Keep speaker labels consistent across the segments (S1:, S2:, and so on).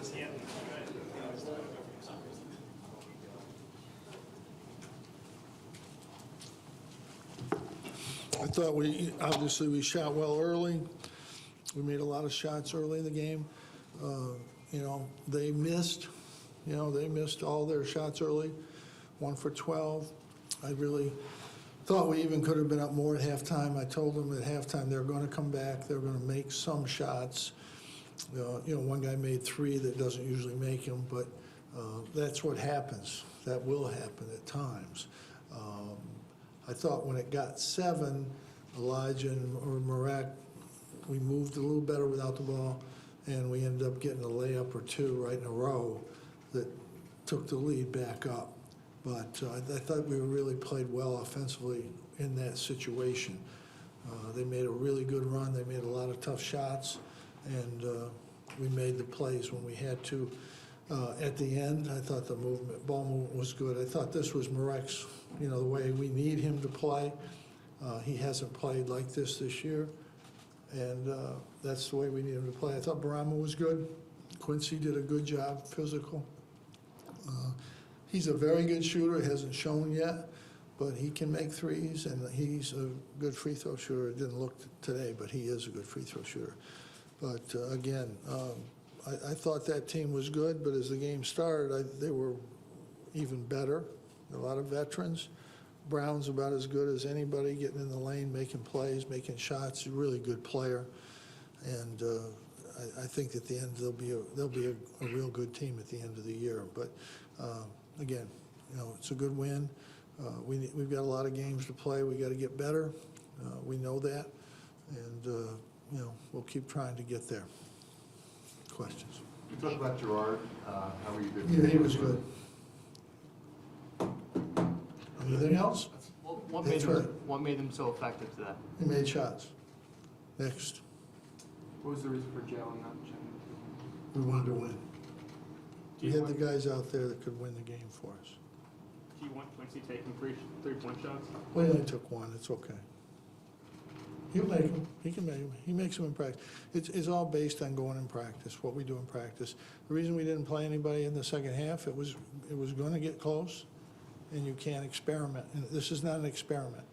S1: I thought we shot well early. We made a lot of shots early in the game. They missed all their shots early, 1 for 12. I really thought we even could have been up more at halftime. I told them at halftime they're going to come back. They're going to make some shots. One guy made 3 that doesn't usually make them, but that's what happens. That will happen at times. I thought when it got 7, Elijah or Marek, we moved a little better without the ball, and we ended up getting a layup or 2 right in a row that took the lead back up. But I thought we really played well offensively in that situation. They made a really good run. They made a lot of tough shots, and we made the plays when we had to. At the end, I thought the ball movement was good. I thought this was Marek's, the way we need him to play. He hasn't played like this year, and that's the way we need him to play. I thought Boeheim was good. Quincy did a good job, physical. He's a very good shooter. He hasn't shown yet, but he can make threes, and he's a good free throw shooter. It didn't look today, but he is a good free throw shooter. But again, I thought that team was good, but as the game started, they were even better. A lot of veterans. Brown's about as good as anybody, getting in the lane, making plays, making shots. He's a really good player, and I think at the end they'll be a real good team at the end of the year. But again, it's a good win. We've got a lot of games to play. We got to get better. We know that, and we'll keep trying to get there. Questions?
S2: You talked about Gerard. How were you doing?
S1: Yeah, he was good. Anything else?
S3: What made them so effective today?
S1: He made shots. Next.
S3: What was the reason for Jalen not checking?
S1: We wanted to win. We had the guys out there that could win the game for us.
S3: Do you want Quincy taking three-point shots?
S1: We only took 1. It's okay. He'll make them. He can make them. He makes them in practice. It's all based on going in practice, what we do in practice. The reason we didn't play anybody in the second half, it was going to get close, and you can't experiment. And this is not an experiment.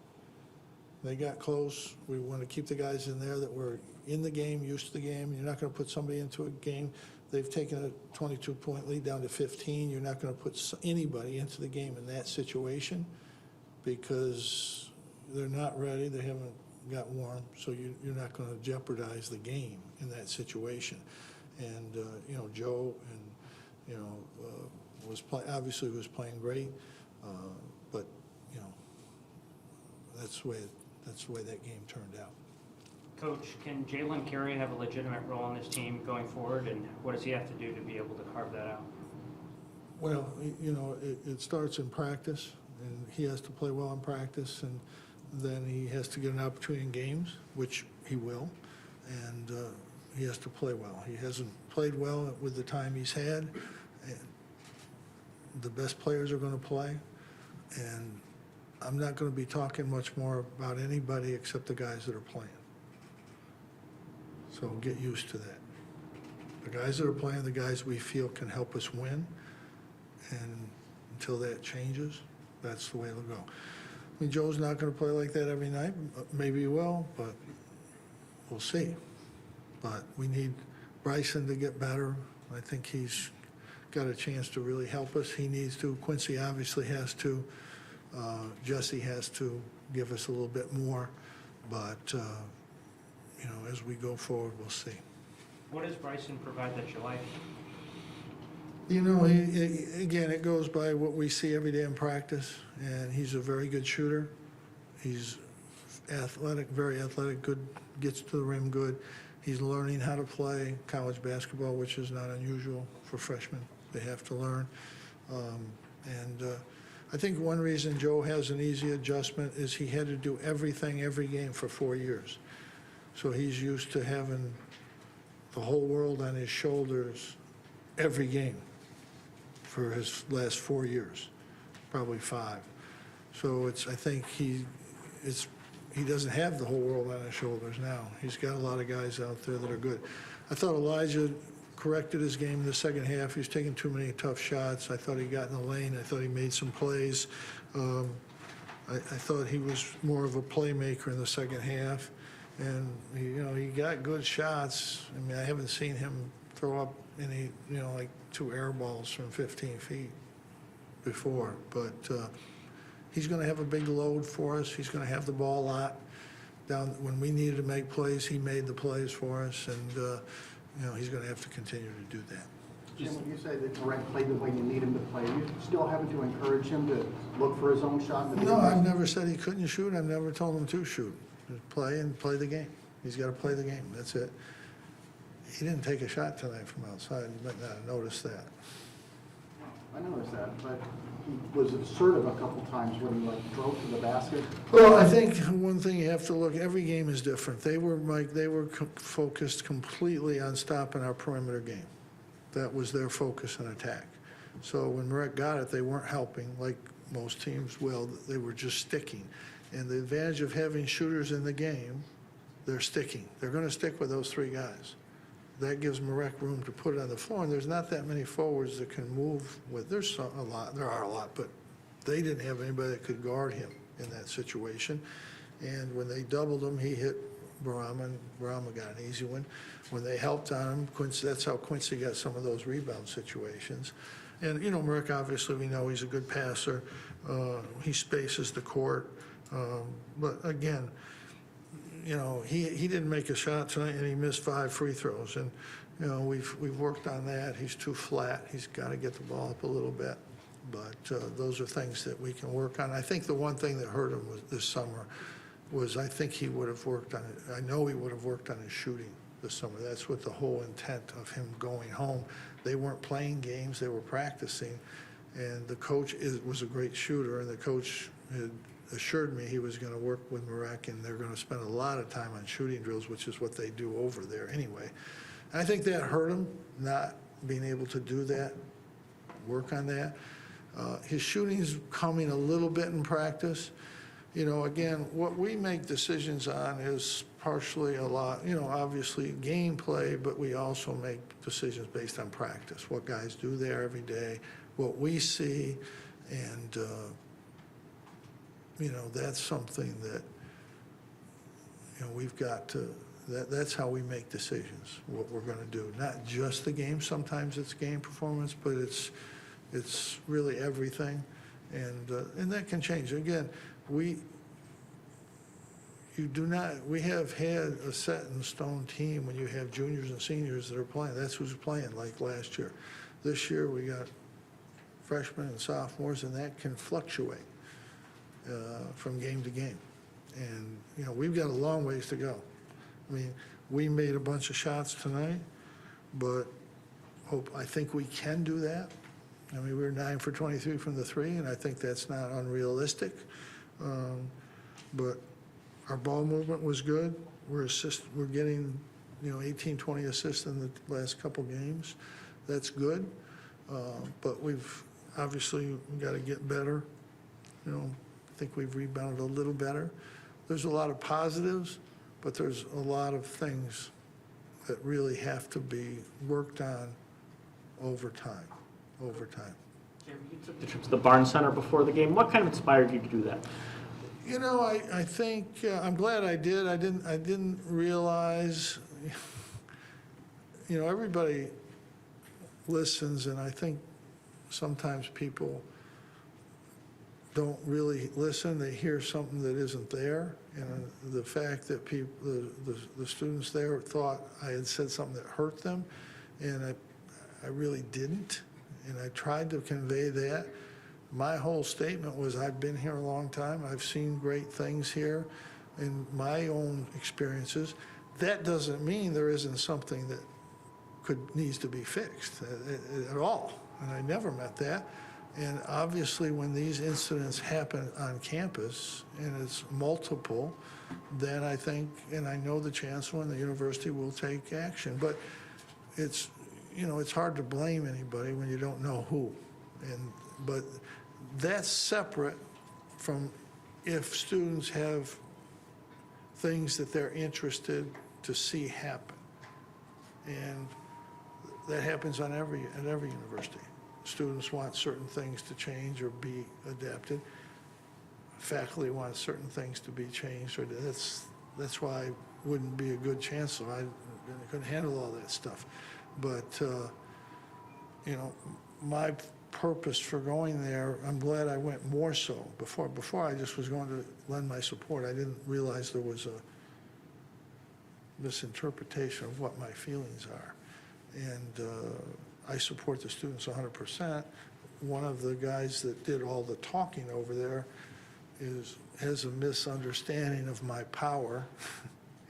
S1: They got close. We want to keep the guys in there that were in the game, used to the game. You're not going to put somebody into a game. They've taken a 22-point lead down to 15. You're not going to put anybody into the game in that situation because they're not ready. They haven't got warm, so you're not going to jeopardize the game in that situation. And Joe and obviously was playing great, but that's the way that game turned out.
S4: Coach, can Jalen Carey have a legitimate role on this team going forward, and what does he have to do to be able to carve that out?
S1: Well, it starts in practice, and he has to play well in practice, and then he has to get an opportunity in games, which he will, and he has to play well. He hasn't played well with the time he's had, and the best players are going to play, and I'm not going to be talking much more about anybody except the guys that are playing. So get used to that. The guys that are playing, the guys we feel can help us win, and until that changes, that's the way it'll go. I mean, Joe's not going to play like that every night. Maybe he will, but we'll see. But we need Bryson to get better. I think he's got a chance to really help us. He needs to. Quincy obviously has to. Jesse has to give us a little bit more. But, as we go forward, we'll see.
S4: What does Bryson provide that you like?
S1: Again, it goes by what we see every day in practice, and he's a very good shooter. He's athletic, very athletic, good, gets to the rim good. He's learning how to play college basketball, which is not unusual for freshmen. They have to learn. I think one reason Joe has an easy adjustment is he had to do everything every game for 4 years. So he's used to having the whole world on his shoulders every game for his last 4 years, probably 5. So I think he doesn't have the whole world on his shoulders now. He's got a lot of guys out there that are good. I thought Elijah corrected his game in the second half. He was taking too many tough shots. I thought he got in the lane. I thought he made some plays. I thought he was more of a playmaker in the second half. And, he got good shots. I mean, I haven't seen him throw up any, like 2 air balls from 15 feet before. But he's going to have a big load for us. He's going to have the ball a lot. Down when we needed to make plays, he made the plays for us. And, he's going to have to continue to do that.
S5: Jim, when you say that Marek played the way you need him to play, you still having to encourage him to look for his own shot?
S1: No, I've never said he couldn't shoot. I've never told him to shoot. Just play and play the game. He's got to play the game. That's it. He didn't take a shot tonight from outside. You might not have noticed that.
S5: I noticed that, but he was assertive a couple times when he drove to the basket.
S1: Well, I think one thing you have to look, every game is different. They were, Mike, focused completely on stopping our perimeter game. That was their focus and attack. So when Marek got it, they weren't helping like most teams will. They were just sticking. And the advantage of having shooters in the game, they're sticking. They're going to stick with those 3 guys. That gives Marek room to put it on the floor, and there's not that many forwards that can move with. There are a lot, but they didn't have anybody that could guard him in that situation. And when they doubled him, he hit Boeheim, and Boeheim got an easy one. When they helped on him, Quincy, that's how Quincy got some of those rebound situations. And, Marek, obviously, we know he's a good passer. He spaces the court. But again, he didn't make a shot tonight, and he missed 5 free throws. And, we've worked on that. He's too flat. He's got to get the ball up a little bit. But those are things that we can work on. I think the one thing that hurt him this summer was I think he would have worked on it. I know he would have worked on his shooting this summer. That's what the whole intent of him going home. They weren't playing games. They were practicing. And the coach was a great shooter, and the coach had assured me he was going to work with Marek, and they're going to spend a lot of time on shooting drills, which is what they do over there anyway. And I think that hurt him, not being able to do that, work on that. His shooting's coming a little bit in practice. Again, what we make decisions on is partially a lot, obviously gameplay, but we also make decisions based on practice, what guys do there every day, what we see, and, that's something that, we've got to, that's how we make decisions, what we're going to do. Not just the game, sometimes it's game performance, but it's really everything, and that can change. Again, we have had a set in stone team when you have juniors and seniors that are playing. That's who's playing like last year. This year we got freshmen and sophomores, and that can fluctuate from game to game. And, we've got a long ways to go. I mean, we made a bunch of shots tonight, but I think we can do that. I mean, we were 9 for 23 from the 3, and I think that's not unrealistic. But our ball movement was good. We're getting, 18, 20 assists in the last couple games. That's good. But we've obviously got to get better. I think we've rebounded a little better. There's a lot of positives, but there's a lot of things that really have to be worked on over time.
S6: Jeremy, you took the trip to the Barnes Center before the game. What kind of inspired you to do that?
S1: I think I'm glad I did. I didn't realize. Everybody listens, and I think sometimes people don't really listen. They hear something that isn't there, and the fact that the students there thought I had said something that hurt them, and I really didn't. And I tried to convey that. My whole statement was I've been here a long time. I've seen great things here in my own experiences. That doesn't mean there isn't something that needs to be fixed at all. And I never meant that. And obviously when these incidents happen on campus and it's multiple, then I think, and I know the chancellor and the university will take action. But it's hard to blame anybody when you don't know who. But that's separate from if students have things that they're interested to see happen. And that happens at every university. Students want certain things to change or be adapted. Faculty want certain things to be changed, or that's why I wouldn't be a good chancellor. I couldn't handle all that stuff. But, you know, my purpose for going there, I'm glad I went more so. Before I just was going to lend my support. I didn't realize there was a misinterpretation of what my feelings are. And I support the students 100%. One of the guys that did all the talking over there has a misunderstanding of my power,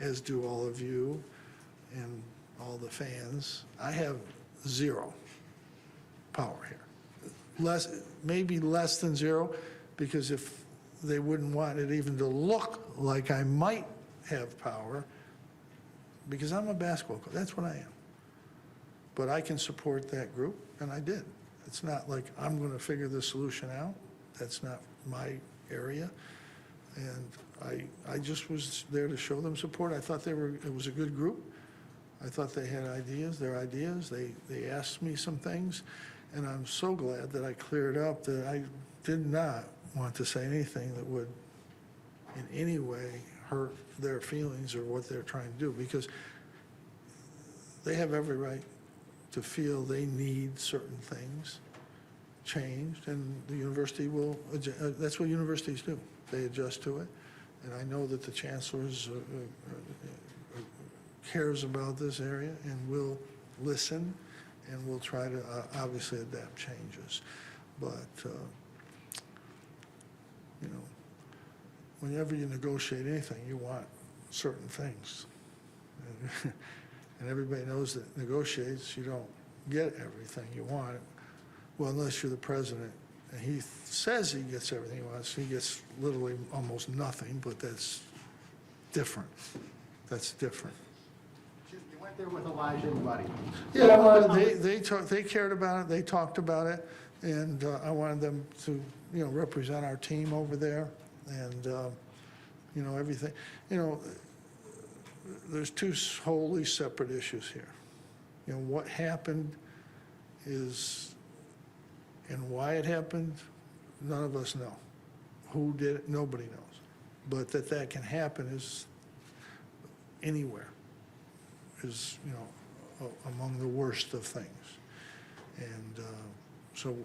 S1: as do all of you and all the fans. I have zero power here. Maybe less than zero, because if they wouldn't want it even to look like I might have power, because I'm a basketball coach, that's what I am. But I can support that group, and I did. It's not like I'm going to figure the solution out. That's not my area. And I just was there to show them support. I thought it was a good group. I thought they had their ideas. They asked me some things, and I'm so glad that I cleared up that I did not want to say anything that would in any way hurt their feelings or what they're trying to do, because they have every right to feel they need certain things changed, and the university will, that's what universities do. They adjust to it, and I know that the chancellor cares about this area and will listen, and will try to obviously adapt changes. But, you know, whenever you negotiate anything, you want certain things. And everybody knows that negotiates, you don't get everything you want. Well, unless you're the president, and he says he gets everything he wants. He gets literally almost nothing, but that's different. That's different.
S5: You went there with Elijah and Buddy.
S1: Yeah, well, they cared about it, they talked about it, and I wanted them to, you know, represent our team over there, and, you know, everything. You know, there's two wholly separate issues here. You know, what happened is, and why it happened, none of us know. Who did it, nobody knows. But that can happen is anywhere, is, you know, among the worst of things. And so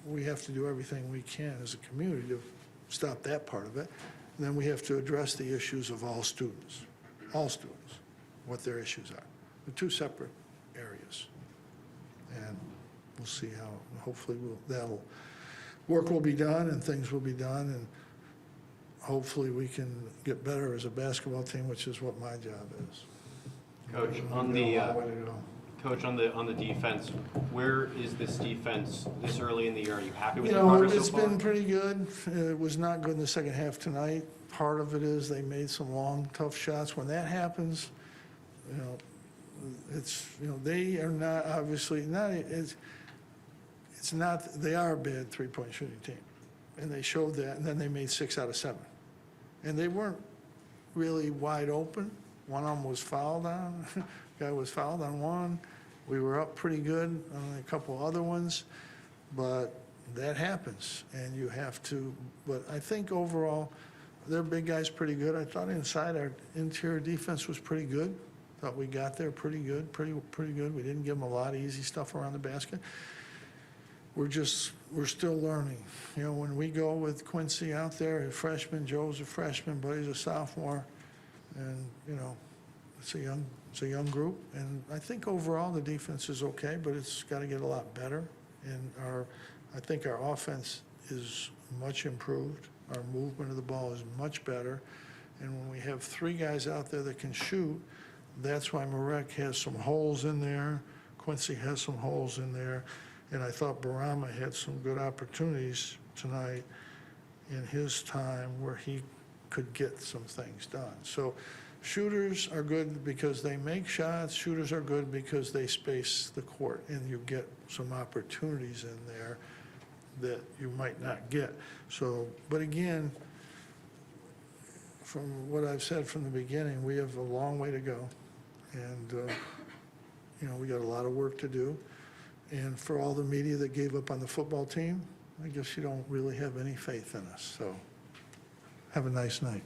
S1: we have to do everything we can as a community to stop that part of it. And then we have to address the issues of all students, what their issues are. They're two separate areas. And we'll see how, hopefully work will be done and things will be done, and hopefully we can get better as a basketball team, which is what my job is.
S7: Coach, on the defense, where is this defense this early in the year? Are you happy with
S1: You
S7: the
S1: know,
S7: progress so
S1: it's
S7: far?
S1: been pretty good. It was not good in the second half tonight. Part of it is they made some long, tough shots. When that happens, you know, it's, you know, they are not, obviously, not, it's not, they are a bad three-point shooting team. And they showed that, and then they made 6 out of 7. And they weren't really wide open. One of them was fouled on. Guy was fouled on one. We were up pretty good on a couple other ones, but that happens, and you have to. But I think overall, their big guy's pretty good. I thought inside our interior defense was pretty good. Thought we got there pretty good, pretty good. We didn't give them a lot of easy stuff around the basket. We're still learning. You know, when we go with Quincy out there, a freshman, Joe's a freshman, Buddy's a sophomore, and, you know, it's a young group, and I think overall the defense is okay, but it's got to get a lot better. And I think our offense is much improved. Our movement of the ball is much better. And when we have 3 guys out there that can shoot, that's why Marek has some holes in there. Quincy has some holes in there. And I thought Boeheim had some good opportunities tonight in his time where he could get some things done. So shooters are good because they make shots. Shooters are good because they space the court, and you get some opportunities in there that you might not get. So, but again, from what I've said from the beginning, we have a long way to go. And, you know, We got a lot of work to do. And for all the media that gave up on the football team, I guess you don't really have any faith in us. So have a nice night.